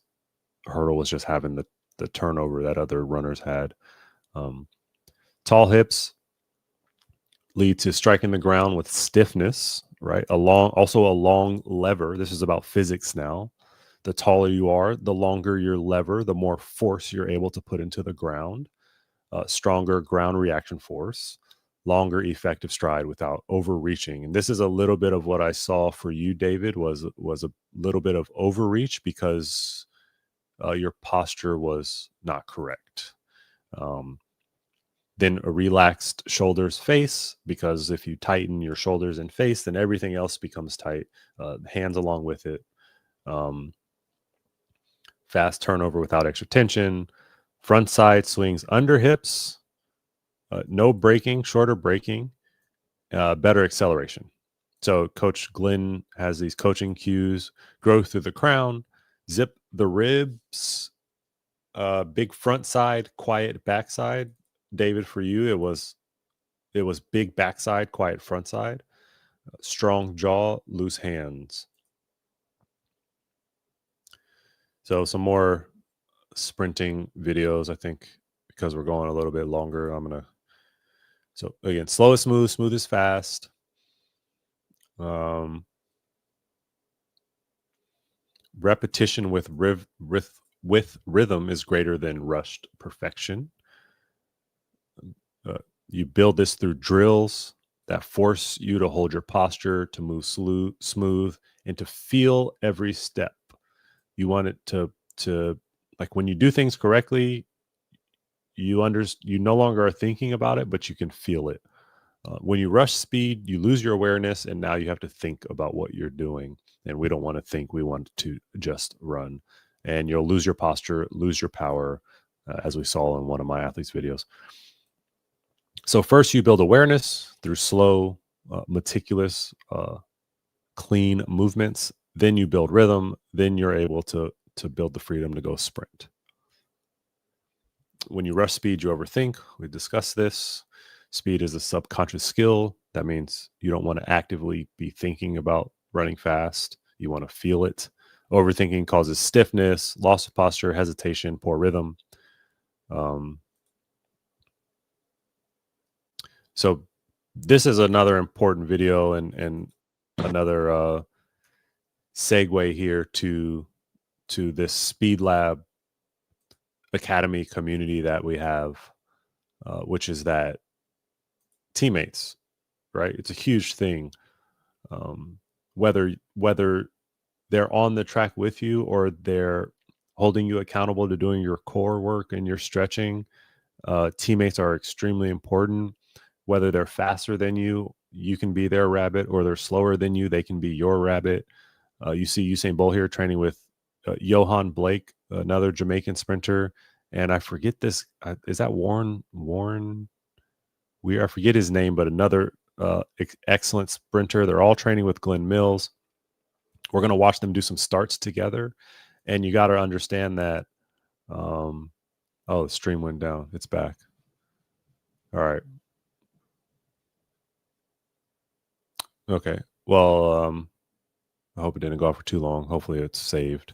hurdle was just having the turnover that other runners had. Tall hips lead to striking the ground with stiffness, right? Also a long lever. This is about physics now. The taller you are, the longer your lever, the more force you're able to put into the ground. Stronger ground reaction force. longer effective stride without overreaching. And this is a little bit of what I saw for you, David, was a little bit of overreach because your posture was not correct. Then a relaxed shoulders face, because if you tighten your shoulders and face, then everything else becomes tight, hands along with it. Fast turnover without extra tension, front side swings under hips, no braking, shorter braking, better acceleration. So Coach Glenn has these coaching cues: grow through the crown, zip the ribs, big front side, quiet backside. David, for you, it was big backside, quiet front side, strong jaw, loose hands. So some more sprinting videos, I think, because we're going a little bit longer. So again, slow is smooth, smooth is fast. Repetition with rhythm is greater than rushed perfection. You build this through drills that force you to hold your posture, to move smooth, and to feel every step. You want it to like when you do things correctly, you no longer are thinking about it, but you can feel it. When you rush speed, you lose your awareness, and now you have to think about what you're doing. And we don't want to think; we want to just run. And you'll lose your posture, lose your power, as we saw in one of my athletes' videos. So first, you build awareness through slow, meticulous, clean movements. Then you build rhythm. Then you're able to build the freedom to go sprint. When you rush speed, you overthink. We discussed this. Speed is a subconscious skill. That means you don't want to actively be thinking about running fast. You want to feel it. Overthinking causes stiffness, loss of posture, hesitation, poor rhythm. So this is another important video and another segue here to this Speed Lab Academy community that we have, which is that teammates, right? It's a huge thing. Whether they're on the track with you or they're holding you accountable to doing your core work and your stretching, teammates are extremely important. Whether they're faster than you, you can be their rabbit, or they're slower than you, they can be your rabbit. You see Usain Bolt here training with Johan Blake, another Jamaican sprinter. And I forget this. Is that Warren? I forget his name, but another excellent sprinter. They're all training with Glenn Mills. We're going to watch them do some starts together. And you got to understand that. Oh, the stream went down. It's back. All right. Okay. Well, I hope it didn't go off for too long. Hopefully it's saved.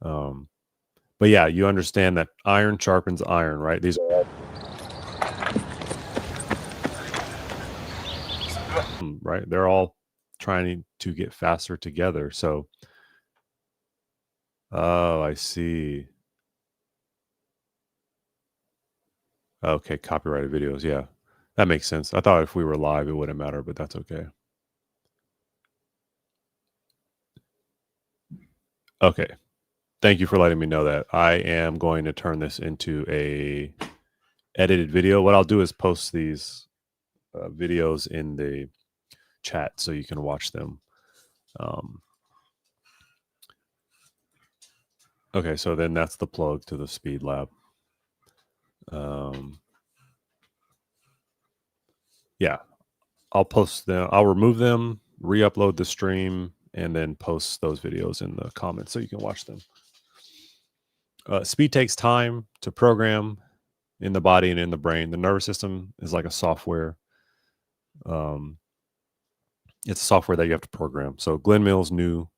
But yeah, you understand that iron sharpens iron, right? These are all right. They're all trying to get faster together. So, oh, I see. Okay, copyrighted videos. Yeah, that makes sense. I thought if we were live, it wouldn't matter, but that's okay. Okay. Thank you for letting me know that. I am going to turn this into a edited video. What I'll do is post these videos in the chat so you can watch them. Okay, so then that's the plug to the Speed Lab. Yeah, I'll post them. I'll remove them, re-upload the stream, and then post those videos in the comments so you can watch them. Speed takes time to program in the body and in the brain. The nervous system is like a software. It's a software that you have to program. So Glenn Mills knew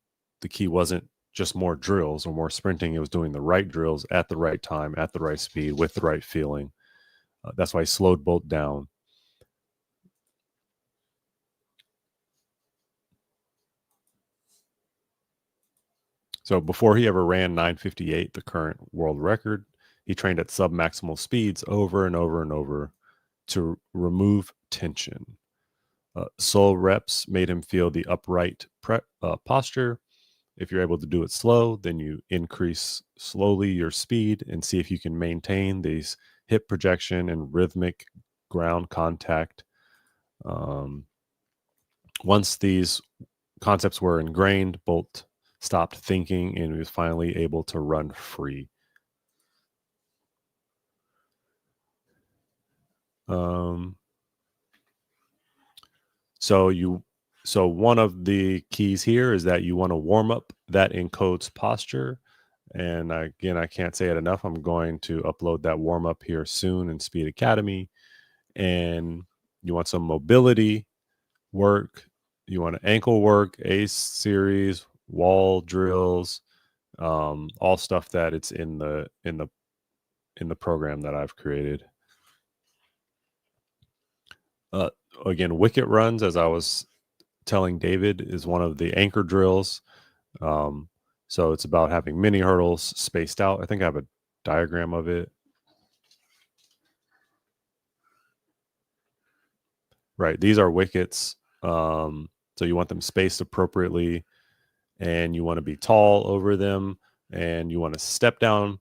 the key wasn't just more drills or more sprinting. It was doing the right drills at the right time, at the right speed, with the right feeling. That's why he slowed Bolt down. So before he ever ran 9:58, the current world record, he trained at sub-maximal speeds over and over and over to remove tension. Slow reps made him feel the upright posture. If you're able to do it slow, then you increase slowly your speed and see if you can maintain these hip projection and rhythmic ground contact. Once these concepts were ingrained, Bolt stopped thinking and he was finally able to run free. So one of the keys here is that you want to warm up that encodes posture. And again, I can't say it enough. I'm going to upload that warm up here soon in Speed Academy. And you want some mobility work. You want ankle work, ACE series, wall drills, all stuff that it's in the program that I've created. Again, wicket runs, as I was telling David, is one of the anchor drills. So it's about having mini hurdles spaced out. I think I have a diagram of it. Right. These are wickets. So you want them spaced appropriately, and you want to be tall over them, and you want to step down,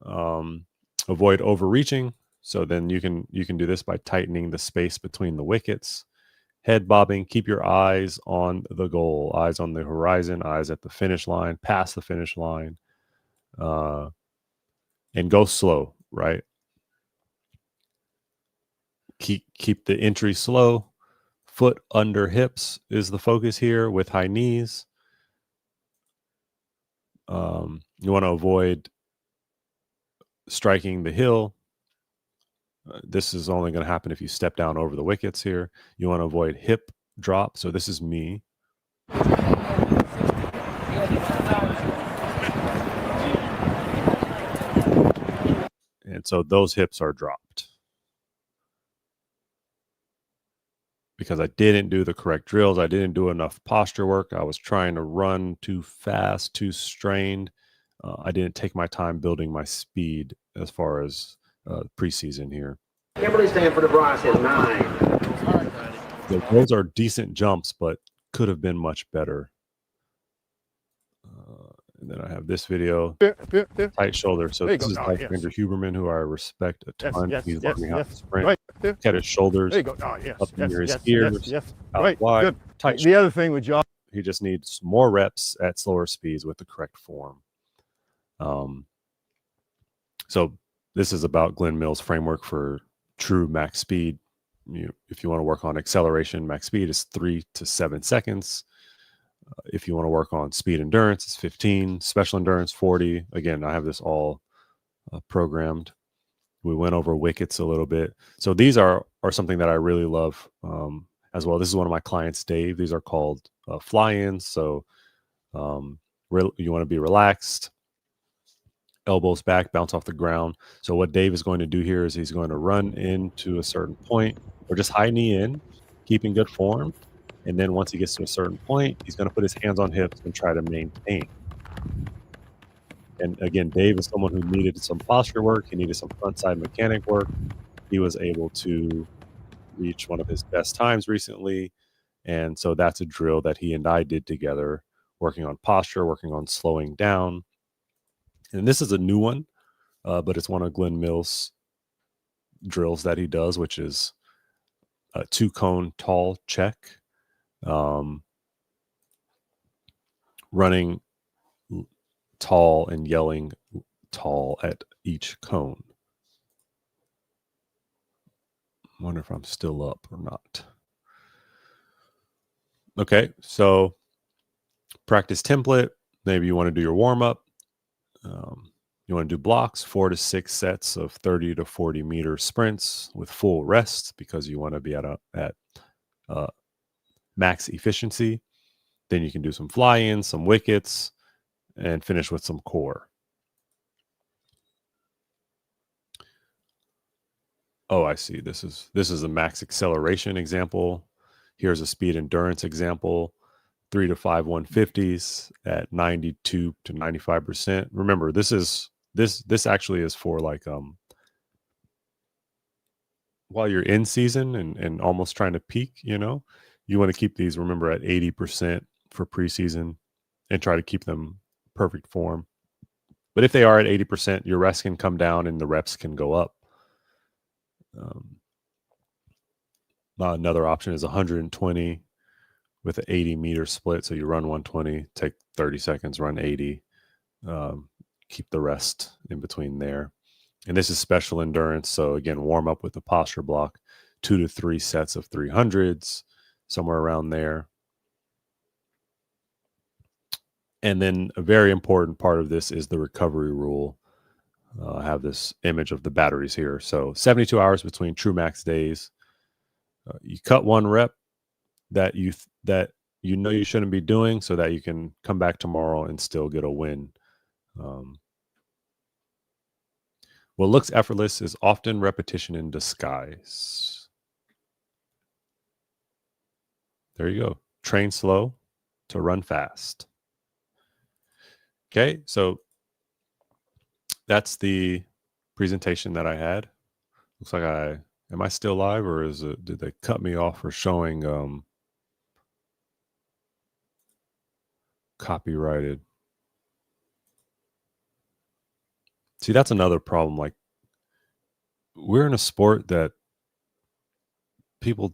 avoid overreaching. So then you can do this by tightening the space between the wickets. Head bobbing, keep your eyes on the goal, eyes on the horizon, eyes at the finish line, past the finish line, and go slow, right? Keep the entry slow. Foot under hips is the focus here with high knees. You want to avoid striking the hill. This is only going to happen if you step down over the wickets here. You want to avoid hip drop. So this is me. And so those hips are dropped because I didn't do the correct drills. I didn't do enough posture work. I was trying to run too fast, too strained. I didn't take my time building my speed as far as preseason here. Kimberly Stanford of Ross is 9. So those are decent jumps, but could have been much better. And then I have this video, tight shoulder. So this is Alexander Huberman, who I respect a ton. He's learning how to sprint. Look at his shoulders, up near his ears, out wide, tight. The other thing with Josh, he just needs more reps at slower speeds with the correct form. So this is about Glenn Mills' framework for true max speed. If you want to work on acceleration, max speed is 3 to 7 seconds. If you want to work on speed endurance, it's 15. Special endurance, 40. Again, I have this all programmed. We went over wickets a little bit. So these are something that I really love as well. This is one of my clients, Dave. These are called fly-ins. So you want to be relaxed, elbows back, bounce off the ground. So what Dave is going to do here is he's going to run into a certain point or just high knee in, keeping good form. And then once he gets to a certain point, he's going to put his hands on hips and try to maintain. And again, Dave is someone who needed some posture work. He needed some frontside mechanic work. He was able to reach one of his best times recently. And so that's a drill that he and I did together, working on posture, working on slowing down. And this is a new one, but it's one of Glenn Mills' drills that he does, which is a 2-cone tall check. Running tall and yelling tall at each cone. I wonder if I'm still up or not. Okay, so practice template. Maybe you want to do your warm up. You want to do blocks, 4 to 6 sets of 30 to 40 meter sprints with full rest because you want to be at max efficiency. Then you can do some fly-ins, some wickets, and finish with some core. Oh, I see. This is a max acceleration example. Here's a speed endurance example. 3 to 5 150s at 92 to 95%. Remember, this actually is for like while you're in season and almost trying to peak, you want to keep these, remember, at 80% for preseason and try to keep them perfect form. But if they are at 80%, your rest can come down and the reps can go up. Another option is 120 with an 80-meter split. So you run 120, take 30 seconds, run 80, keep the rest in between there. And this is special endurance. So again, warm up with the posture block, 2 to 3 sets of 300s, somewhere around there. And then a very important part of this is the recovery rule. I have this image of the batteries here. So 72 hours between true max days. You cut one rep that you know you shouldn't be doing so that you can come back tomorrow and still get a win. What looks effortless is often repetition in disguise. There you go. Train slow to run fast. Okay, so that's the presentation that I had. Looks like am I still live, or did they cut me off for showing copyrighted? See, that's another problem. Like, we're in a sport that people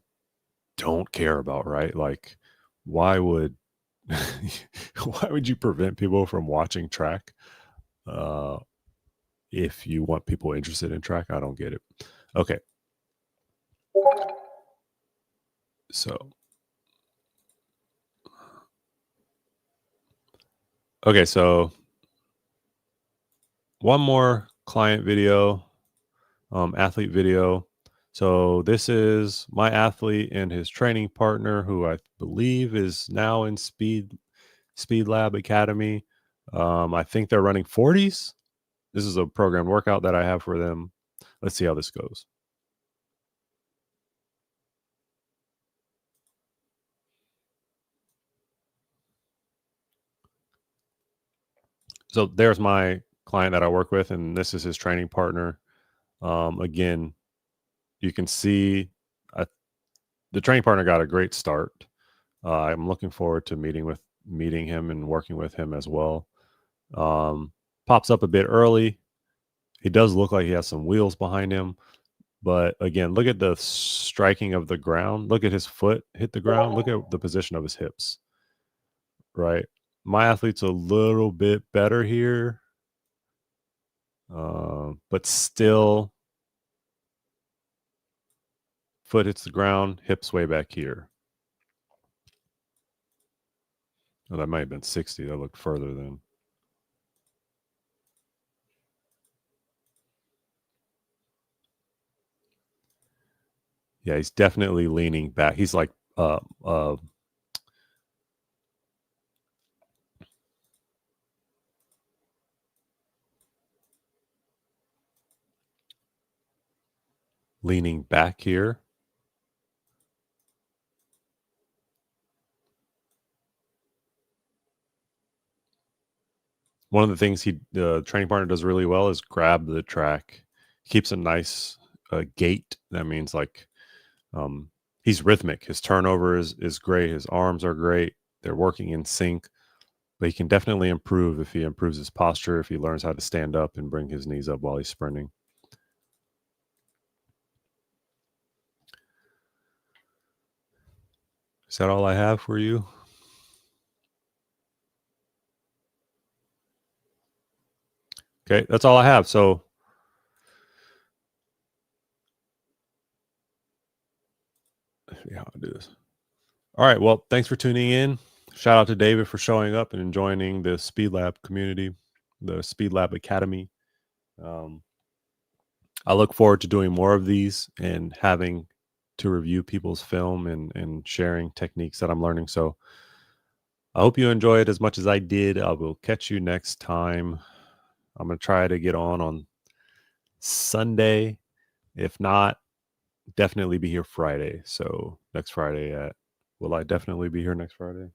don't care about, right? Like, why would you prevent people from watching track if you want people interested in track? I don't get it. Okay. So one more client video, athlete video. So this is my athlete and his training partner, who I believe is now in Speed Lab Academy. I think they're running 40s. This is a programmed workout that I have for them. Let's see how this goes. So there's my client that I work with, and this is his training partner. Again, you can see the training partner got a great start. I'm looking forward to meeting him and working with him as well. Pops up a bit early. He does look like he has some wheels behind him. But again, look at the striking of the ground. Look at his foot hit the ground. Look at the position of his hips. Right? My athlete's a little bit better here. But still, foot hits the ground, hips way back here. Oh, that might have been 60. That looked further than. Yeah, he's definitely leaning back. He's like leaning back here. One of the things the training partner does really well is grab the track. He keeps a nice gait. That means like he's rhythmic. His turnover is great. His arms are great. They're working in sync. But he can definitely improve if he improves his posture, if he learns how to stand up and bring his knees up while he's sprinting. Is that all I have for you? Okay, that's all I have. So yeah, I'll do this. All right. Well, thanks for tuning in. Shout out to David for showing up and joining the Speed Lab community, the Speed Lab Academy. I look forward to doing more of these and having to review people's film and sharing techniques that I'm learning. So I hope you enjoy it as much as I did. I will catch you next time. I'm going to try to get on Sunday. If not, definitely be here Friday. So next Friday will I definitely be here next Friday?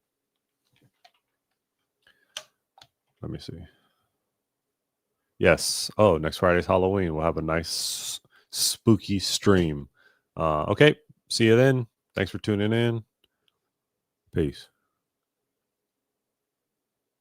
Let me see. Yes. Oh, next Friday's Halloween. We'll have a nice spooky stream. Okay. See you then. Thanks for tuning in. Peace.